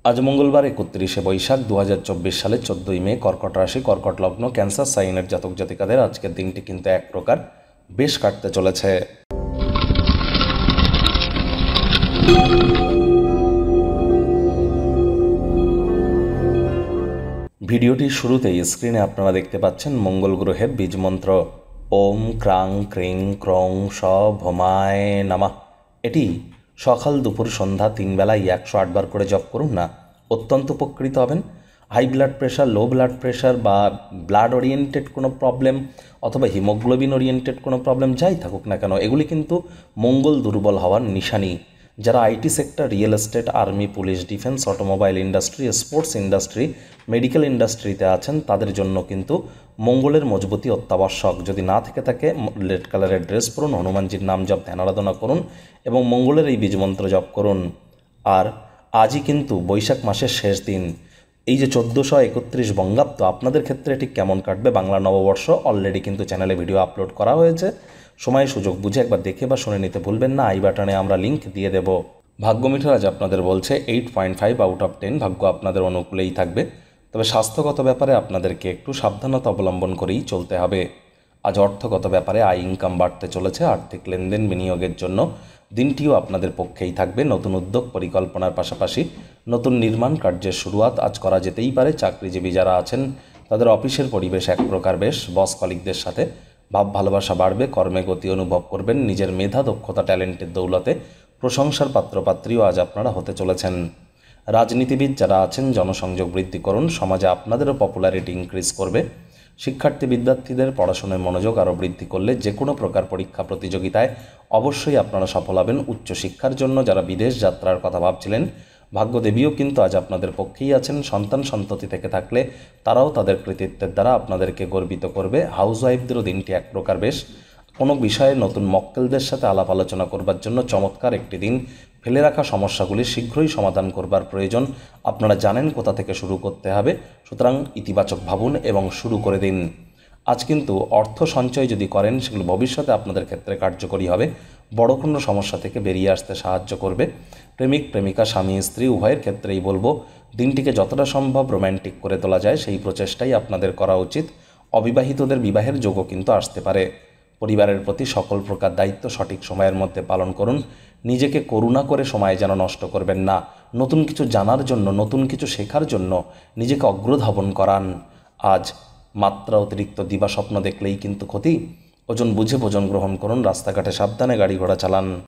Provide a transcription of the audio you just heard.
আজ মঙ্গলবার 31শে বৈশাখ 2024 সালের 14ই মে, কর্কট রাশি, কর্কট লগ্ন, ক্যান্সার সাইনের জাতক জাতিকাদের আজকের দিনটি কিন্তু এক প্রকার বেশ কাটতে চলেছে। ভিডিওটির শুরুতেই স্ক্রিনে আপনারা দেখতে পাচ্ছেন মঙ্গল গ্রহের বীজ মন্ত্র ওম ক্রাং ক্রিং ক্রং স ভমায় নামা। এটি সকাল দুপুর সন্ধ্যা 3 বেলায় 108 বার করে জপ করুন না, অত্যন্ত উপকৃত হবেন। High blood pressure, low blood pressure বা ব্লাড ওরিয়েন্টেড কোনো প্রবলেম অথবা হিমোগ্লোবিন ওরিয়েন্টেড কোনো প্রবলেম যাই থাকুক না কেন, এগুলি কিন্তু মঙ্গল দুর্বল হওয়ার নিশানি। যারা IT sector, real estate, army, police, defence, automobile industry, sports industry, medical ইন্ডাস্ট্রিতে আছেন, তাদের জন্য কিন্তু মঙ্গলের মজবুতি অত্যাবশ্যক। যদি না থেকে থাকে, রেড কালারের ড্রেস পরুন, হনুমানজির নাম জপ ধ্যান আরাধনা করুন এবং মঙ্গলের এই বীজমন্ত্র জপ করুন। আর আজই কিন্তু বৈশাখ মাসের শেষ দিন। এই যে 1431 বঙ্গাব্দ, আপনাদের ক্ষেত্রে ঠিক কেমন কাটবে বাংলা নববর্ষ, অলরেডি কিন্তু চ্যানেলে ভিডিও আপলোড করা হয়েছে। সময় সুযোগ বুঝে একবার দেখে বা শুনে নিতে ভুলবেন না। আই বাটনে আমরা লিঙ্ক দিয়ে দেব। ভাগ্য মিটার আজ আপনাদের বলছে 8.5 আউট অফ 10। ভাগ্য আপনাদের অনুকূলেই থাকবে, তবে স্বাস্থ্যগত ব্যাপারে আপনাদেরকে একটু সাবধানতা অবলম্বন করেই চলতে হবে। আজ অর্থগত ব্যাপারে আয় ইনকাম বাড়তে চলেছে। আর্থিক লেনদেন, বিনিয়োগের জন্য দিনটিও আপনাদের পক্ষেই থাকবে। নতুন উদ্যোগ পরিকল্পনার পাশাপাশি নতুন নির্মাণ কার্যের শুরুয়াত আজ করা যেতেই পারে। চাকরিজীবী যারা আছেন, তাদের অফিসের পরিবেশ এক প্রকার বেশ। বস কলিগদের সাথে ভাব ভালোবাসা বাড়বে, কর্মে গতি অনুভব করবেন। নিজের মেধা, দক্ষতা, ট্যালেন্টের দৌলতে প্রশংসার পাত্রপাত্রীও আজ আপনারা হতে চলেছেন। রাজনীতিবিদ যারা আছেন, জনসংযোগ বৃদ্ধি করুন, সমাজে আপনাদেরও পপুলারিটি ইনক্রিজ করবে। শিক্ষার্থী বিদ্যার্থীদের পড়াশোনায় মনোযোগ আরও বৃদ্ধি করলে যে কোনো প্রকার পরীক্ষা প্রতিযোগিতায় অবশ্যই আপনারা সফল হবেন। উচ্চশিক্ষার জন্য যারা বিদেশ যাত্রার কথা ভাবছিলেন, ভাগ্যদেবীও কিন্তু আজ আপনাদের পক্ষেই আছেন। সন্তান সন্ততি থেকে থাকলে তারাও তাদের কৃতিত্বের দ্বারা আপনাদেরকে গর্বিত করবে। হাউসওয়াইফদেরও দিনটি এক প্রকার বেশ। কোনো বিষয়ে নতুন মক্কেলদের সাথে আলাপ আলোচনা করবার জন্য চমৎকার একটি দিন। ফেলে রাখা সমস্যাগুলি শীঘ্রই সমাধান করবার প্রয়োজন। আপনারা জানেন কোথা থেকে শুরু করতে হবে, সুতরাং ইতিবাচক ভাবুন এবং শুরু করে দিন। আজ কিন্তু অর্থ সঞ্চয় যদি করেন, সেগুলো ভবিষ্যতে আপনাদের ক্ষেত্রে কার্যকরী হবে। বড় কোনো সমস্যা থেকে বেরিয়ে আসতে সাহায্য করবে। প্রেমিক প্রেমিকা, স্বামী স্ত্রী উভয়ের ক্ষেত্রেই বলবো, দিনটিকে যতটা সম্ভব রোম্যান্টিক করে তোলা যায় সেই প্রচেষ্টাই আপনাদের করা উচিত। অবিবাহিতদের বিবাহের যোগও কিন্তু আসতে পারে। পরিবারের প্রতি সকল প্রকার দায়িত্ব সঠিক সময়ের মধ্যে পালন করুন। নিজেকে করুণা করে সময় যেন নষ্ট করবেন না। নতুন কিছু জানার জন্য, নতুন কিছু শেখার জন্য নিজেকে অগ্রধাবন করান। আজ মাত্রা অতিরিক্ত দিবাস্বপ্ন দেখলেই কিন্তু ক্ষতি। ওজন বুঝে ভোজন গ্রহণ করুন। রাস্তাঘাটে সাবধানে গাড়ি ঘোড়া চালান।